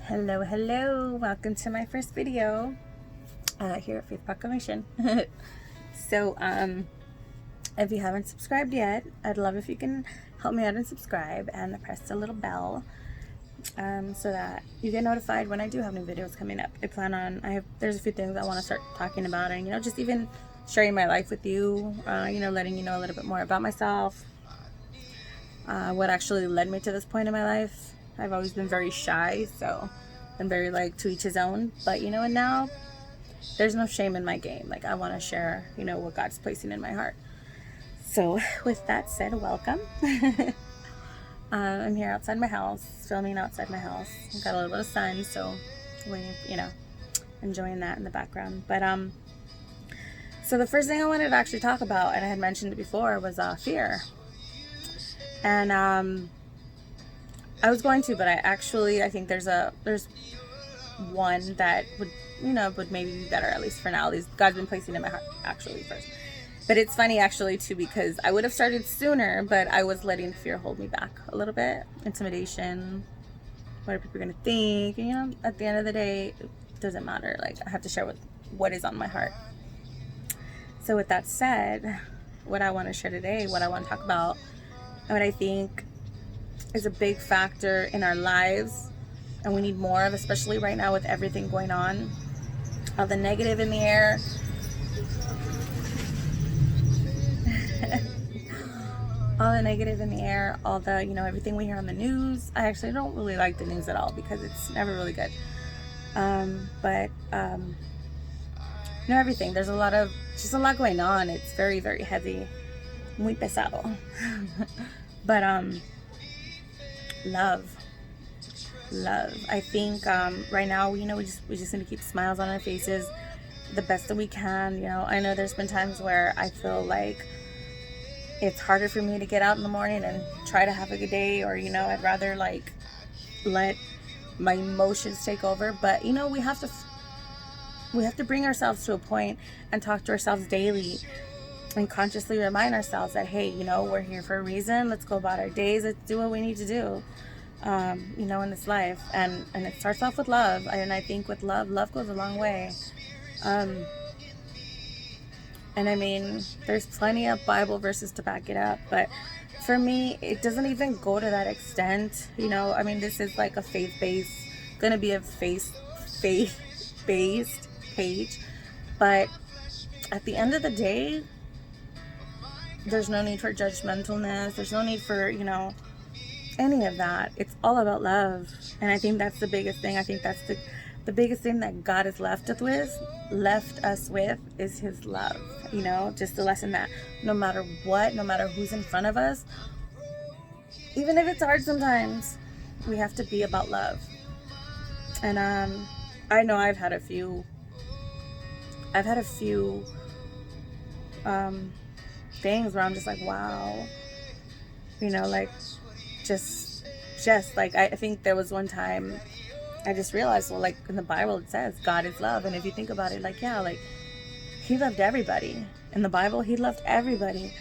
Hello, welcome to my first video here at Faith Proclamation. So if you haven't subscribed yet, I'd love if you can help me out and subscribe and press the little bell so that you get notified when I do have new videos coming up. There's a few things I want to start talking about, and just even sharing my life with you, letting you know a little bit more about myself, what actually led me to this point in my life. I've always been very shy, so I'm very to each his own. But and now there's no shame in my game. I want to share, what God's placing in my heart. So with that said, welcome. I'm here outside my house, filming outside my house. I've got a little bit of sun, so enjoying that in the background. But so the first thing I wanted to actually talk about, and I had mentioned it before, was fear. And I was going to, but I think there's one that would maybe be better, at least for now. At least God's been placing in my heart actually first. But it's funny actually too, because I would have started sooner, but I was letting fear hold me back a little bit. Intimidation, what are people going to think? At the end of the day, it doesn't matter. I have to share what is on my heart. So with that said, what I want to share today, what I want to talk about, and what I think is a big factor in our lives, and we need more of, especially right now with everything going on, all the negative in the air, all the everything we hear on the news. I actually don't really like the news at all, because it's never really good. But everything, there's just a lot going on. It's very, very heavy, muy pesado. But love. I think right now, we just need to keep smiles on our faces the best that we can. I know there's been times where I feel like it's harder for me to get out in the morning and try to have a good day, or I'd rather let my emotions take over. But we have to bring ourselves to a point and talk to ourselves daily and consciously remind ourselves that, hey, we're here for a reason. Let's go about our days. Let's do what we need to do, in this life. And it starts off with love. And I think with love goes a long way. And I mean, there's plenty of Bible verses to back it up. But for me, it doesn't even go to that extent. I mean, this is a going to be a faith-based page. But at the end of the day, there's no need for judgmentalness. There's no need for, any of that. It's all about love. And I think that's the biggest thing. I think that's the biggest thing that God has left us with is his love. Just the lesson that no matter what, no matter who's in front of us, even if it's hard sometimes, we have to be about love. And I know I've had a few things where I'm just wow, I think there was one time I just realized, in the Bible it says God is love, and if you think about it, he loved everybody. In the Bible, he loved everybody.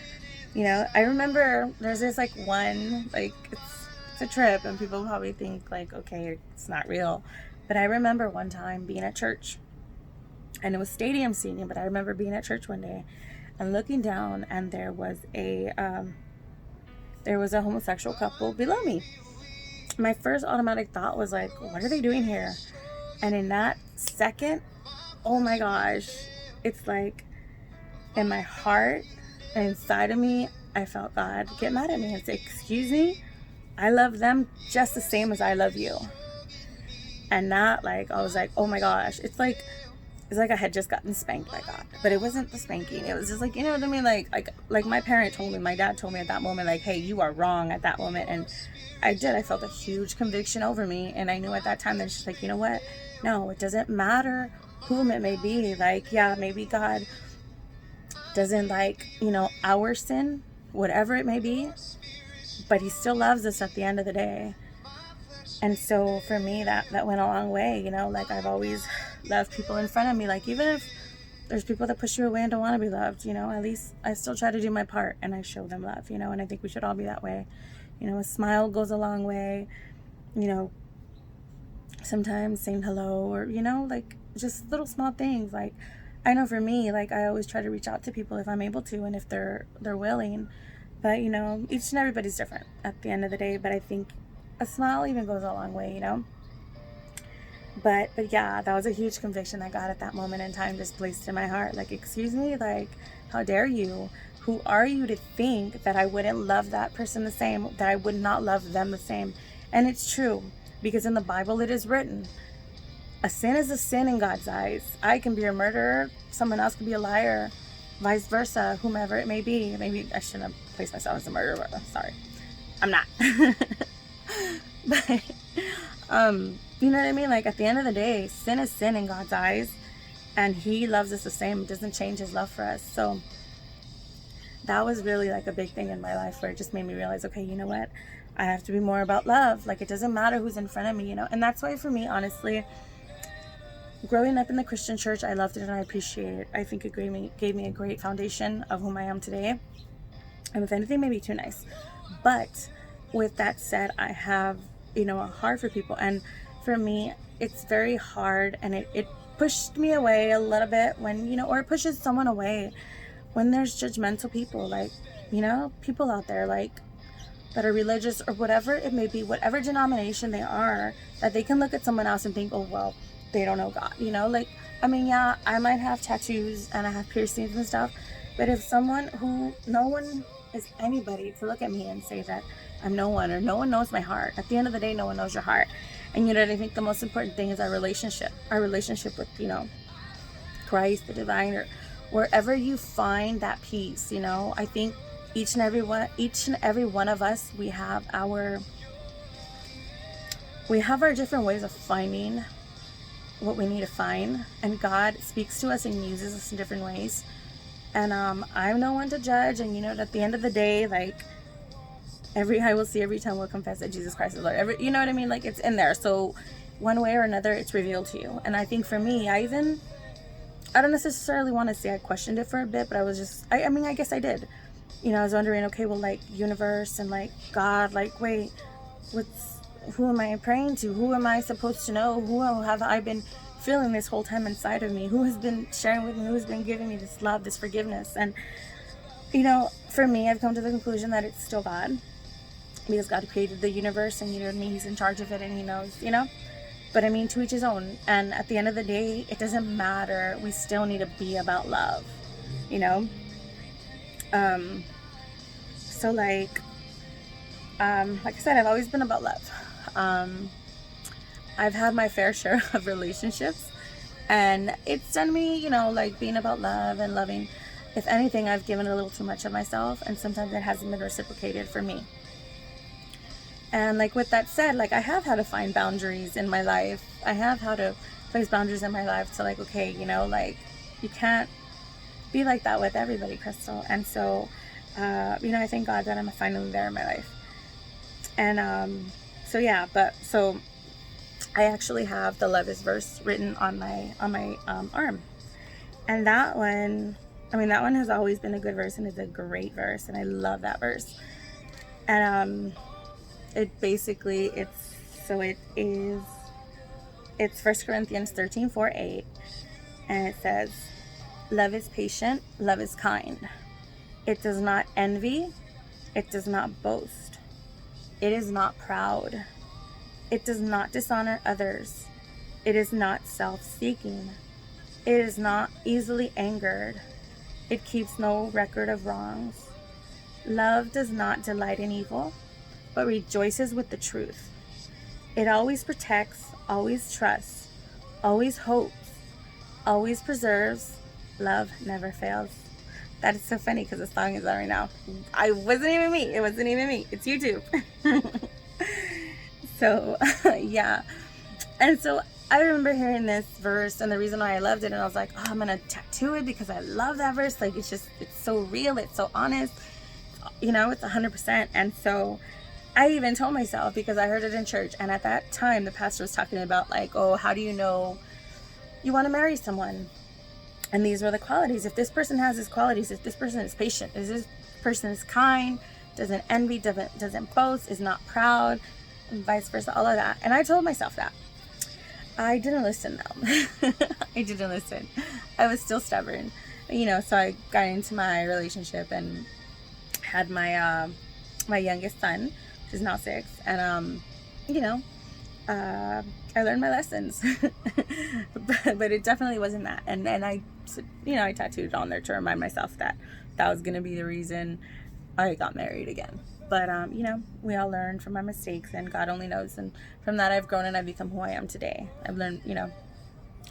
I remember there's this one, it's a trip, and people probably think okay, it's not real, but I remember one time being at church, and it was stadium seating, but I remember being at church one day and looking down, and there was a homosexual couple below me. My first automatic thought was what are they doing here? And in that second, oh my gosh, it's in my heart and inside of me, I felt God get mad at me and say, excuse me, I love them just the same as I love you. And that I was oh my gosh, it's like I had just gotten spanked by God. But it wasn't the spanking. It was just you know what I mean? Like my dad told me at that moment, hey, you are wrong at that moment. And I felt a huge conviction over me. And I knew at that time that it's just you know what? No, it doesn't matter whom it may be. Yeah, maybe God doesn't our sin, whatever it may be, but he still loves us at the end of the day. And so for me, that went a long way. I've always loved people in front of me. Even if there's people that push you away and don't want to be loved, at least I still try to do my part and I show them love, and I think we should all be that way. A smile goes a long way. sometimes saying hello, or, like just little small things. Like, I know for me, like, I always try to reach out to people if I'm able to, and if they're willing. But, each and everybody's different at the end of the day. But I think a smile even goes a long way. But yeah, that was a huge conviction that God at that moment in time just placed in my heart. Like, excuse me, like, how dare you? Who are you to think that I wouldn't love that person the same, that I would not love them the same? And it's true, because in the Bible it is written, a sin is a sin in God's eyes. I can be a murderer, someone else could be a liar, vice versa, whomever it may be. Maybe I shouldn't have placed myself as a murderer, but I'm sorry. I'm not. But, you know what I mean? Like, at the end of the day, sin is sin in God's eyes, and He loves us the same. It doesn't change His love for us. So that was really like a big thing in my life, where it just made me realize, okay, you know what? I have to be more about love. Like, it doesn't matter who's in front of me, And that's why, for me, honestly, growing up in the Christian church, I loved it and I appreciate it. I think it gave me a great foundation of whom I am today. And if anything, maybe too nice. But with that said, I have, a heart for people. And for me, it's very hard, and it pushed me away a little bit when, or it pushes someone away when there's judgmental people, like, people out there, like, that are religious or whatever it may be, whatever denomination they are, that they can look at someone else and think, oh, well, they don't know God, like, I mean, yeah, I might have tattoos and I have piercings and stuff, but if someone who, no one is anybody to look at me and say that I'm no one, or no one knows my heart. At the end of the day, no one knows your heart. And I think the most important thing is our relationship with, Christ, the divine, or wherever you find that peace. I think each and every one of us, we have our different ways of finding what we need to find, and God speaks to us and uses us in different ways. And I'm no one to judge, and at the end of the day, like, every eye will see, every tongue will confess that Jesus Christ is Lord. You know what I mean? Like, it's in there. So one way or another, it's revealed to you. And I think for me, I don't necessarily want to say I questioned it for a bit, but I was just, I mean, I guess I did. I was wondering, okay, well, like, universe and, like, God, like, wait, who am I praying to? Who am I supposed to know? Who have I been feeling this whole time inside of me? Who has been sharing with me? Who has been giving me this love, this forgiveness? And, for me, I've come to the conclusion that it's still God, because God created the universe, and He's in charge of it, and He knows, but I mean, to each his own. And at the end of the day, it doesn't matter. We still need to be about love, so like I said, I've always been about love. I've had my fair share of relationships, and it's done me, like, being about love and loving. If anything, I've given a little too much of myself, and sometimes it hasn't been reciprocated for me. And, like, with that said, like, I have had to find boundaries in my life. I have had to place boundaries in my life to, like, okay, like, you can't be like that with everybody, Crystal. And so, I thank God that I'm finally there in my life. And, so yeah, so I actually have the Love is verse written on my arm. And that one has always been a good verse, and it's a great verse, and I love that verse. And, it basically, it's 1 Corinthians 13:4-8, and it says, love is patient, love is kind. It does not envy, it does not boast, it is not proud, it does not dishonor others, it is not self-seeking, it is not easily angered, it keeps no record of wrongs. Love does not delight in evil, but rejoices with the truth. It always protects, always trusts, always hopes, always preserves. Love never fails. That is so funny, because the song is on right now. It wasn't even me. It's YouTube. So, yeah. And so I remember hearing this verse, and the reason why I loved it, and I was like, oh, I'm going to tattoo it because I love that verse. Like, it's so real. It's so honest. It's 100%. And so I even told myself, because I heard it in church, and at that time the pastor was talking about, like, oh, how do you know you want to marry someone? And these were the qualities. If this person has these qualities, if this person is patient, if this person is kind, doesn't envy, doesn't boast, is not proud, and vice versa, all of that. And I told myself that. I didn't listen though. I didn't listen. I was still stubborn. So I got into my relationship and had my youngest son, who's now 6, and you know, I learned my lessons. but it definitely wasn't that. And I tattooed it on there to remind myself that that was gonna be the reason I got married again. But we all learn from our mistakes, and God only knows. And from that, I've grown and I've become who I am today. I've learned,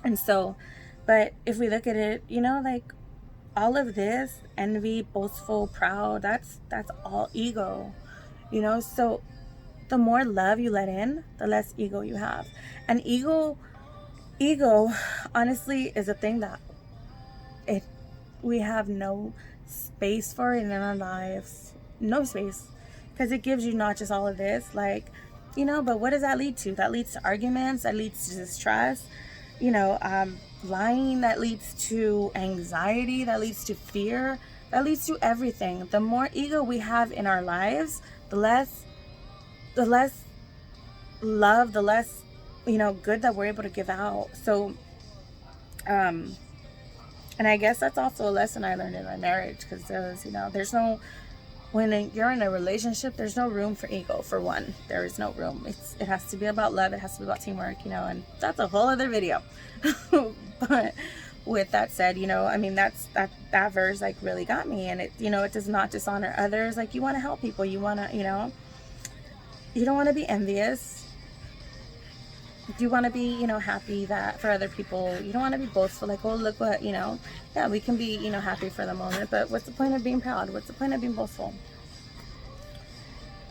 and so, but if we look at it, like all of this envy, boastful, proud, that's all ego. So the more love you let in, the less ego you have. And ego honestly is a thing that it we have no space for it in our lives. No space. Because it gives you not just all of this, like, but what does that lead to? That leads to arguments, that leads to distrust, lying, that leads to anxiety, that leads to fear, that leads to everything. The more ego we have in our lives, the less love, the less, good that we're able to give out. So, and I guess that's also a lesson I learned in my marriage, because there's no, when you're in a relationship, there's no room for ego. For one, there is no room. It has to be about love. It has to be about teamwork, and that's a whole other video. But with that said, that verse like really got me, and it does not dishonor others. Like, you want to help people, you want to, you don't want to be envious. You want to be, happy that for other people. You don't want to be boastful, like, oh, look what, yeah, we can be, happy for the moment, but what's the point of being proud? What's the point of being boastful?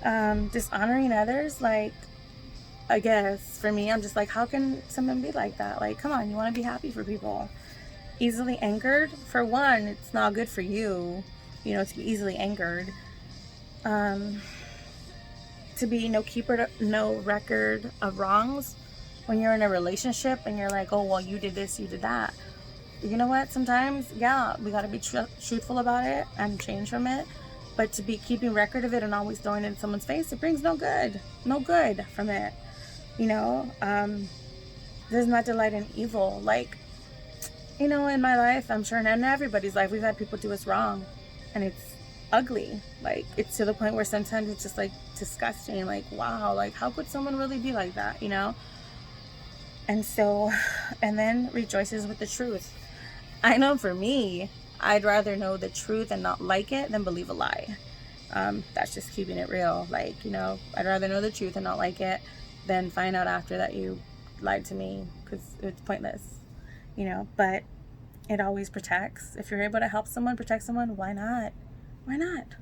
Dishonoring others, like, I guess for me, I'm just like, how can someone be like that? Like, come on, you want to be happy for people. Easily angered, for one, it's not good for you, to be easily angered. To be no keeper, no record of wrongs. When you're in a relationship and you're like, oh, well, you did this, you did that. You know what? Sometimes, yeah, we got to be truthful about it and change from it. But to be keeping record of it and always throwing it in someone's face, it brings no good from it. Does not delight in evil. Like, in my life, I'm sure, and in everybody's life, we've had people do us wrong. And it's ugly. Like, it's to the point where sometimes it's just like disgusting. Like, wow, like, how could someone really be like that, And so, and then rejoices with the truth. I know for me, I'd rather know the truth and not like it than believe a lie. That's just keeping it real. Like, I'd rather know the truth and not like it than find out after that you lied to me, because it's pointless, But it always protects. If you're able to help someone, protect someone, why not? Why not?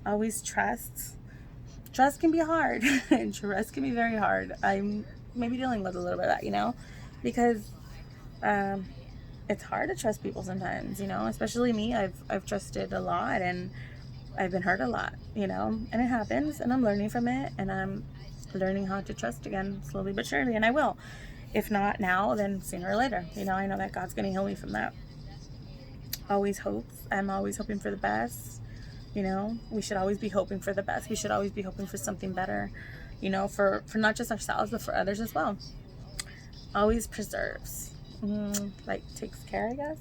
Always trust. Trust can be hard. Trust can be very hard. I'm maybe dealing with a little bit of that, because it's hard to trust people sometimes, especially me. I've trusted a lot, and I've been hurt a lot, and it happens, and I'm learning from it, and I'm learning how to trust again, slowly but surely, and I will. If not now, then sooner or later. I know that God's going to heal me from that. Always hopes. I'm always hoping for the best. We should always be hoping for the best. We should always be hoping for something better, for not just ourselves, but for others as well. Always preserves. Like, takes care, I guess.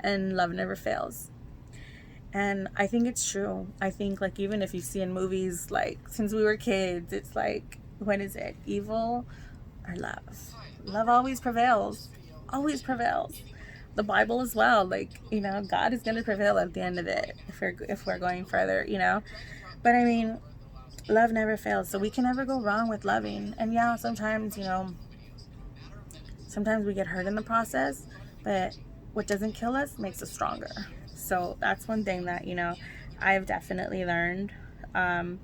And love never fails. And I think it's true. I think, like, even if you see in movies, like, since we were kids, it's like, what is it? Evil or love? Love always prevails. Always prevails. The Bible as well. Like, God is going to prevail at the end of it if we're going further, But I mean, love never fails. So we can never go wrong with loving. And yeah, sometimes, sometimes we get hurt in the process, but what doesn't kill us makes us stronger. So that's one thing that, I've definitely learned. And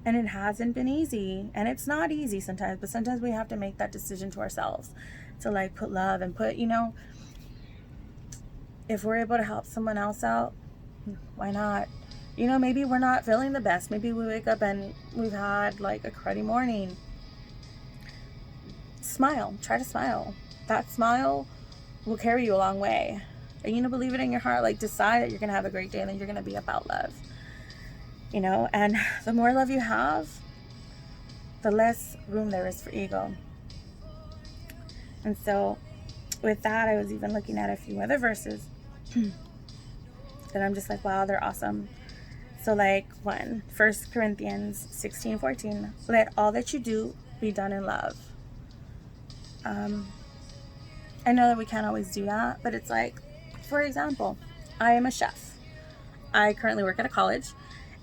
it hasn't been easy. And it's not easy sometimes, but sometimes we have to make that decision to ourselves to, like, put love and put, if we're able to help someone else out, why not? Maybe we're not feeling the best. Maybe we wake up and we've had, like, a cruddy morning. Smile. Try to smile. That smile will carry you a long way. And, believe it in your heart. Like, decide that you're going to have a great day and that you're going to be about love. And the more love you have, the less room there is for ego. And so with that, I was even looking at a few other verses that I'm just like, wow, they're awesome. So like 1 Corinthians 16:14, let all that you do be done in love. I know that we can't always do that, but it's like, for example, I am a chef. I currently work at a college.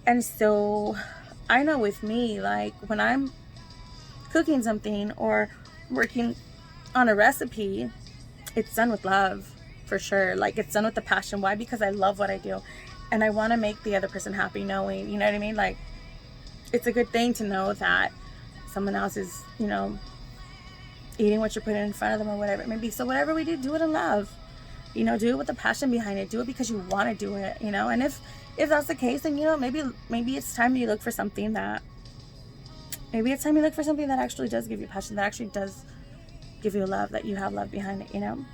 And so I know with me, like when I'm cooking something or working on a recipe, it's done with love for sure. Like it's done with the passion. Why? Because I love what I do and I want to make the other person happy knowing, you know what I mean? Like it's a good thing to know that someone else is, you know, eating what you're putting in front of them or whatever it may be. So whatever we do it in love. You know, do it with the passion behind it. Do it because you want to do it, you know. And if that's the case, then, you know, maybe it's time you look for something that actually does give you passion, that actually does give you love, that you have love behind it, you know.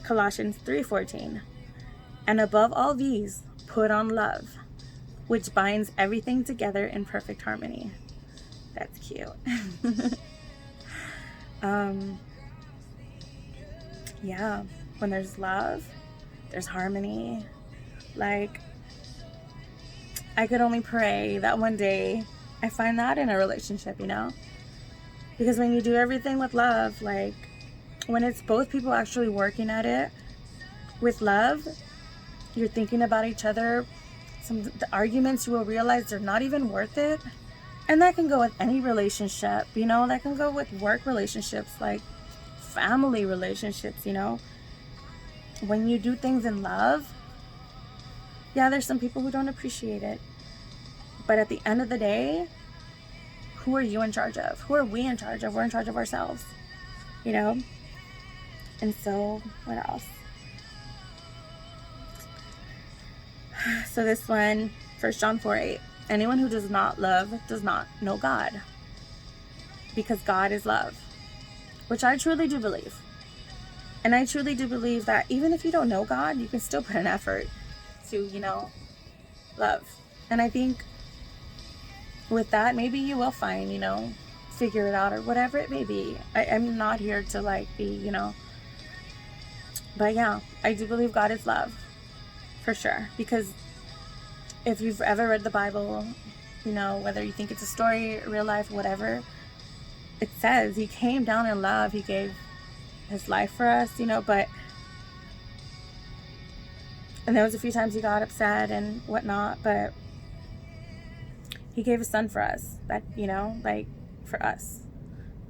Colossians 3:14, and above all these, put on love, which binds everything together in perfect harmony. That's cute. Yeah, when there's love, there's harmony. Like, I could only pray that one day I find that in a relationship, you know? Because when you do everything with love, like, when it's both people actually working at it with love, you're thinking about each other. The arguments, you will realize they're not even worth it. And that can go with any relationship, you know? That can go with work relationships, like family relationships, you know? When you do things in love, yeah, there's some people who don't appreciate it. But at the end of the day, who are you in charge of? Who are we in charge of? We're in charge of ourselves, you know? And so, what else? So this one, 1 John 4:8. Anyone who does not love does not know God, because God is love, which I truly do believe. And I truly do believe that even if you don't know God, you can still put an effort to, you know, love. And I think with that, maybe you will find, you know, figure it out or whatever it may be. I'm not here to like be, you know, but yeah, I do believe God is love for sure. Because if you've ever read the Bible, you know, whether you think it's a story, real life, whatever, it says he came down in love. He gave his life for us, you know, and there was a few times he got upset and whatnot, but he gave his son for us, that, you know, like, for us,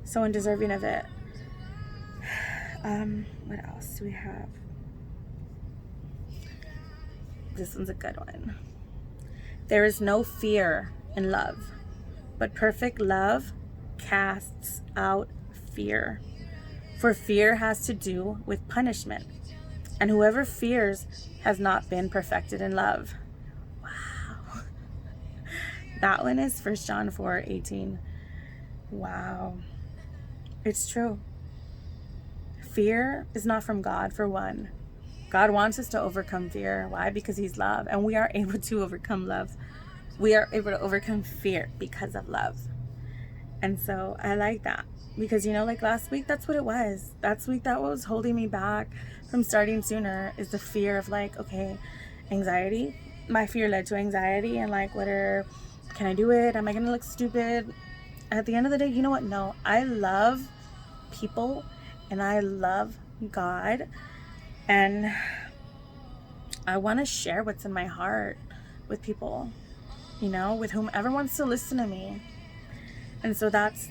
so undeserving of it. What else do we have? This one's a good one. There is no fear in love, but perfect love casts out fear. For fear has to do with punishment, and whoever fears has not been perfected in love. Wow. That one is 1 John 4:18. Wow. It's true. Fear is not from God, for one. God wants us to overcome fear. Why? Because he's love, and we are able to overcome love. We are able to overcome fear because of love. And so I like that, because, you know, like last week, that's what it was. Last week, that was holding me back from starting sooner, is the fear of like, okay, anxiety. My fear led to anxiety and like, can I do it? Am I going to look stupid? At the end of the day, you know what? No, I love people and I love God, and I want to share what's in my heart with people, you know, with whomever wants to listen to me. And so that's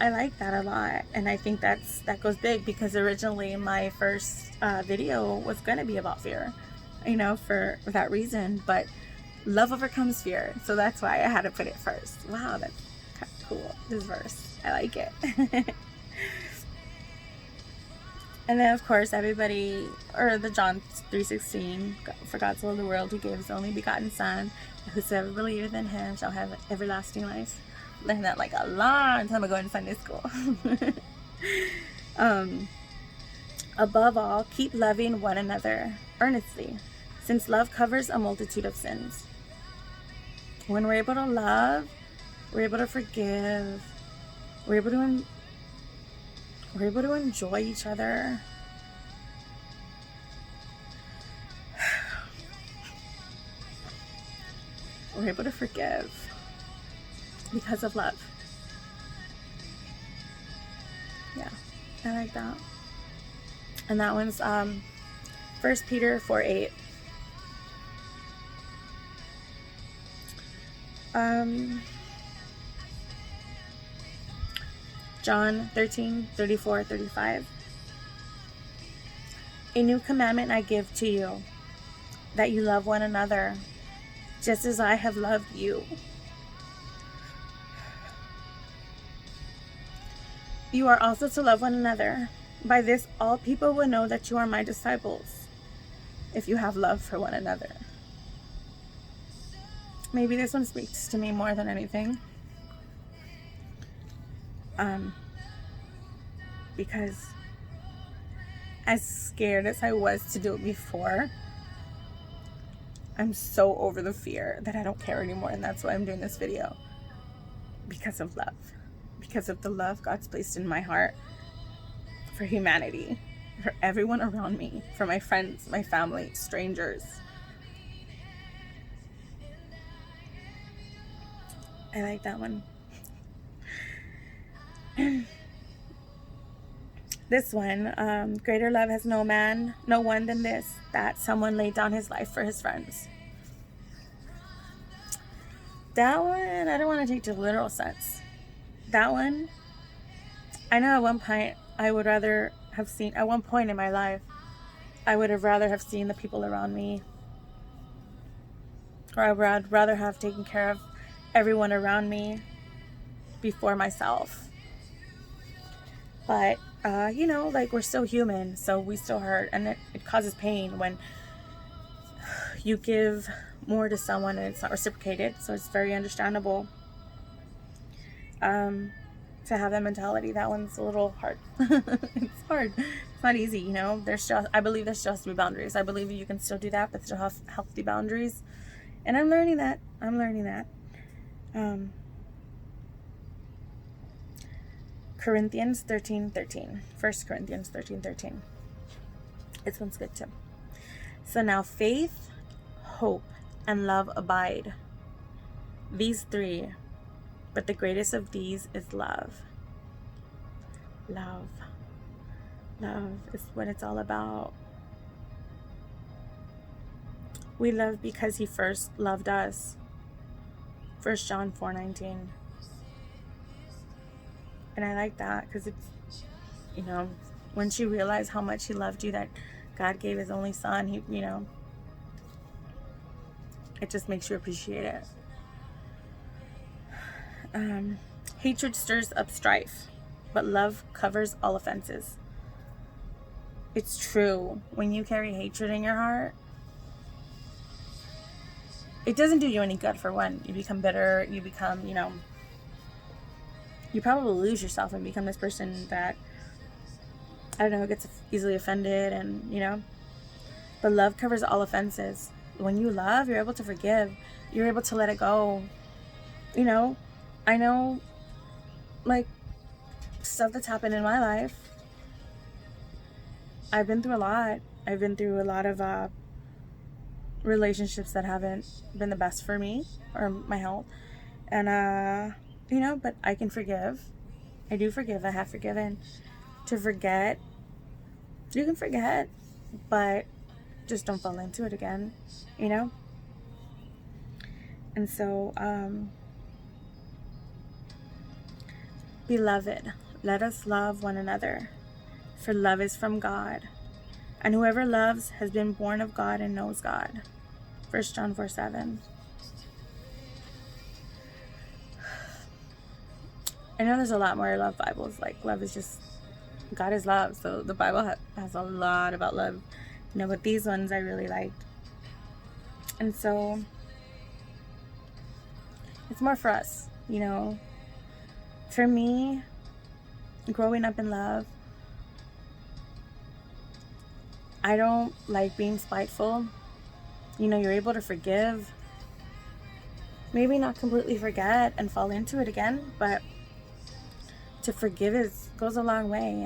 I like that a lot, and I think that goes big, because originally my first video was going to be about fear, you know, for that reason. But love overcomes fear, so that's why I had to put it first. Wow, that's kind of cool, this verse. I like it. And then, of course, everybody, or the John 3:16, for God so loved the world, he gave his only begotten Son, and whosoever believeth in him shall have everlasting life. Learned that like a long time ago in Sunday school. Above all, keep loving one another earnestly, since love covers a multitude of sins. When we're able to love, we're able to forgive, we're able to We're able to enjoy each other. We're able to forgive because of love. Yeah, I like that. And that one's 1 Peter 4:8. John 13:34-35. A new commandment I give to you, that you love one another, just as I have loved you. You are also to love one another. By this, all people will know that you are my disciples, if you have love for one another. Maybe this one speaks to me more than anything. Because as scared as I was to do it before, I'm so over the fear that I don't care anymore, and that's why I'm doing this video. Because of love. Because of the love God's placed in my heart for humanity, for everyone around me, for my friends, my family, strangers. I like that one. This one, greater love has no one than this, that someone laid down his life for his friends. That one, I don't want to take to literal sense. That one, I know at one point I would rather have seen, at one point in my life, I would have rather have seen the people around me, or I would rather have taken care of everyone around me before myself. But, you know, like, we're still human, so we still hurt, and it causes pain when you give more to someone and it's not reciprocated, so it's very understandable to have that mentality. That one's a little hard. It's hard. It's not easy, you know. I believe there still has to be boundaries. I believe you can still do that, but still have healthy boundaries. And I'm learning that. Corinthians 13:13. 1 Corinthians 13:13. This one's good too. So now faith, hope, and love abide. These three, but the greatest of these is love. Love. Love is what it's all about. We love because he first loved us. 1 John 4:19. And I like that because it's, you know, once you realize how much he loved you, that God gave his only son, he, you know, it just makes you appreciate it. Hatred stirs up strife, but love covers all offenses. It's true. When you carry hatred in your heart, it doesn't do you any good. For one, you become bitter, you become, you know, you probably lose yourself and become this person that, I don't know, gets easily offended, and, you know, but love covers all offenses. When you love, you're able to forgive, you're able to let it go. You know, I know, like, stuff that's happened in my life, I've been through a lot. I've been through a lot of relationships that haven't been the best for me or my health, and you know, but I can forgive. I do forgive. I have forgiven. To forget, you can forget, but just don't fall into it again, you know? And so, beloved, let us love one another, for love is from God. And whoever loves has been born of God and knows God. 1 John 4:7. I know there's a lot more love Bibles. Like, love is just, God is love. So the Bible has a lot about love. You know, but these ones I really liked. And so it's more for us, you know. For me, growing up in love, I don't like being spiteful. You know, you're able to forgive. Maybe not completely forget and fall into it again, but to forgive goes a long way,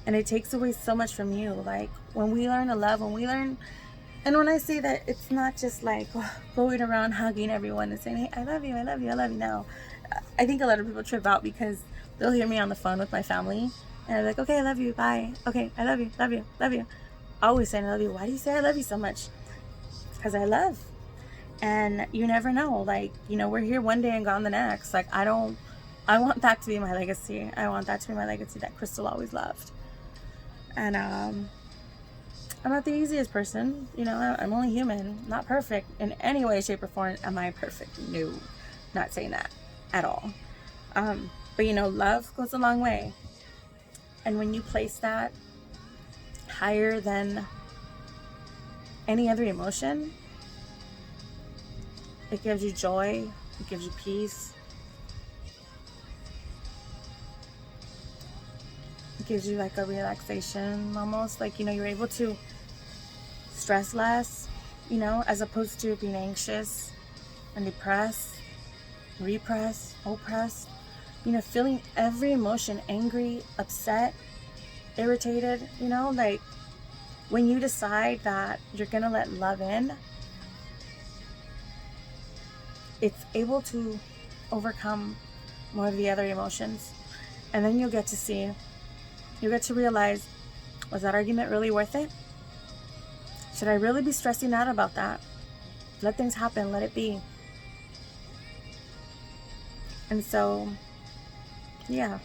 and it takes away so much from you. Like when we learn to love, and when I say that, it's not just like going around hugging everyone and saying, hey, I love you, I love you, I love you. No, I think a lot of people trip out because they'll hear me on the phone with my family and they're like, okay, I love you, bye. Okay, I love you, love you, love you. Always saying I love you. Why do you say I love you so much? Because I love. And you never know. Like, we're here one day and gone the next. Like, I want that to be my legacy. I want that to be my legacy that Crystal always loved. And I'm not the easiest person. I'm only human. Not perfect in any way, shape, or form. Am I perfect? No. Not saying that at all. But love goes a long way. And when you place that higher than any other emotion, it gives you joy, it gives you peace, it gives you like a relaxation almost, like you're able to stress less, as opposed to being anxious and depressed, repressed, oppressed, feeling every emotion, angry, upset, irritated, like when you decide that you're gonna let love in, it's able to overcome more of the other emotions. And then you'll get to realize, was that argument really worth it? Should I really be stressing out about that? Let things happen, let it be. And so, yeah.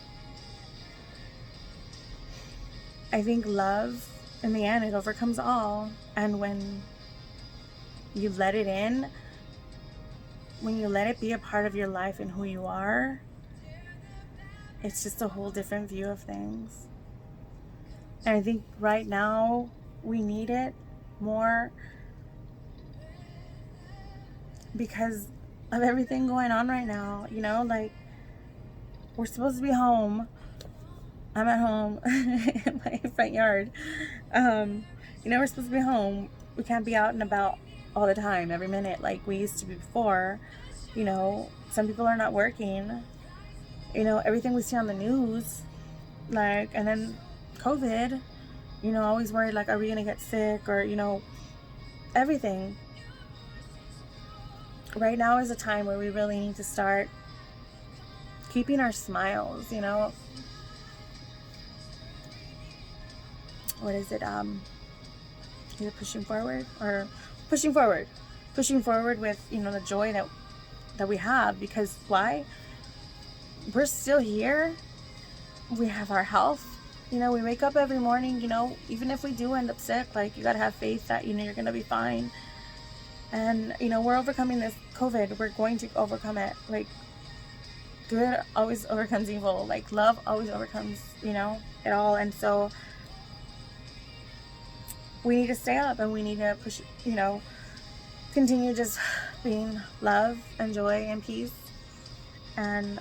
I think love, in the end, it overcomes all. And when you let it in, when you let it be a part of your life and who you are, it's just a whole different view of things. And I think right now we need it more because of everything going on right now. Like we're supposed to be home. I'm at home in my front yard. We're supposed to be home. We can't be out and about all the time, every minute, like we used to be before. Some people are not working. Everything we see on the news, like, and then COVID, always worried, like, are we gonna get sick, or everything. Right now is a time where we really need to start keeping our smiles, what is it, either pushing forward with the joy that we have. Because why? We're still here. We have our health. We wake up every morning, even if we do end up sick, like, you gotta have faith that you're gonna be fine. And we're overcoming this COVID. We're going to overcome it. Like, good always overcomes evil. Like, love always overcomes it all. And so we need to stay up, and we need to push, continue just being love and joy and peace. And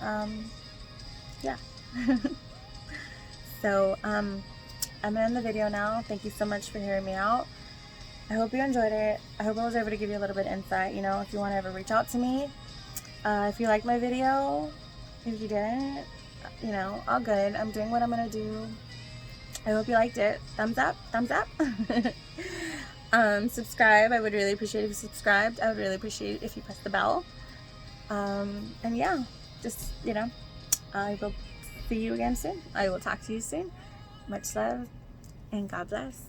yeah. So I'm gonna end the video now. Thank you so much for hearing me out. I hope you enjoyed it. I hope I was able to give you a little bit of insight. If you want to ever reach out to me, if you like my video, if you didn't, all good. I'm doing what I'm gonna do. I hope you liked it. Thumbs up, thumbs up. Subscribe. I would really appreciate if you subscribed. I would really appreciate it if you press the bell. And yeah, just, I will see you again soon. I will talk to you soon. Much love, and God bless.